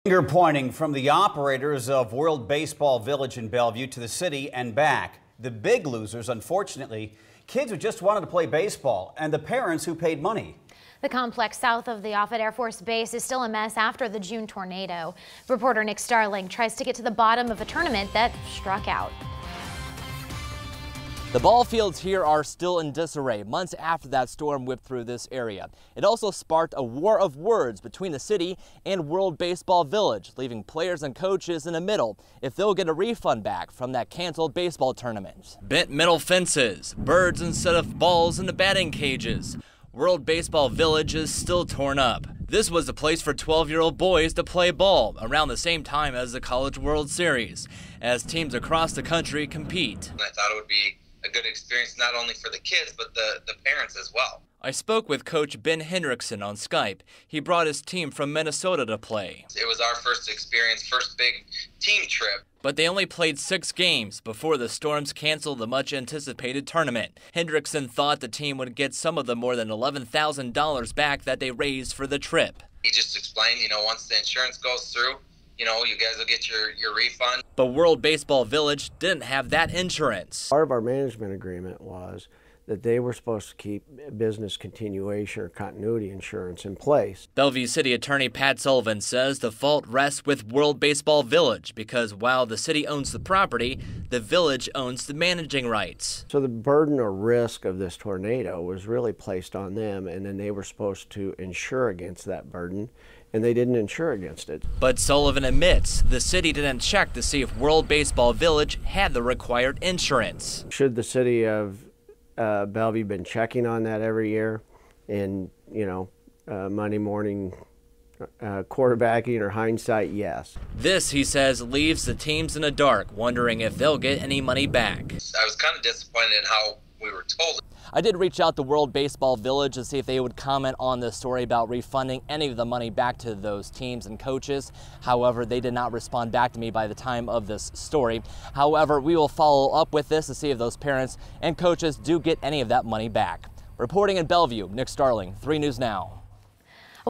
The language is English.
Finger pointing from the operators of World Baseball Village in Bellevue to the city and back. The big losers, unfortunately, kids who just wanted to play baseball and the parents who paid money. The complex south of the Offutt Air Force Base is still a mess after the June tornado. Reporter Nick Starling tries to get to the bottom of a tournament that struck out. The ball fields here are still in disarray months after that storm whipped through this area. It also sparked a war of words between the city and World Baseball Village, leaving players and coaches in the middle if they'll get a refund back from that canceled baseball tournament. Bent metal fences, birds instead of balls in the batting cages. World Baseball Village is still torn up. This was the place for 12-year-old boys to play ball around the same time as the College World Series, as teams across the country compete. I thought it would be a good experience not only for the kids but the parents as well. I spoke with Coach Ben Hendrickson on Skype. He brought his team from Minnesota to play. It was our first experience, first big team trip. But they only played 6 games before the Storms canceled the much-anticipated tournament. Hendrickson thought the team would get some of the more than $11,000 back that they raised for the trip. He just explained, once the insurance goes through, you guys will get your refund. But World Baseball Village didn't have that insurance. Part of our management agreement was that they were supposed to keep business continuation or continuity insurance in place. Bellevue City Attorney Pat Sullivan says the fault rests with World Baseball Village because while the city owns the property, the village owns the managing rights. So the burden or risk of this tornado was really placed on them, and then they were supposed to insure against that burden, and they didn't insure against it. But Sullivan admits the city didn't check to see if World Baseball Village had the required insurance. Should the city of Bellevue been checking on that every year and, Monday morning quarterbacking or hindsight? Yes. This, he says, leaves the teams in the dark, wondering if they'll get any money back. I was kind of disappointed in how we were told. I did reach out to World Baseball Village to see if they would comment on this story about refunding any of the money back to those teams and coaches. However, they did not respond back to me by the time of this story. However, we will follow up with this to see if those parents and coaches do get any of that money back. Reporting in Bellevue, Nick Starling, 3 News Now.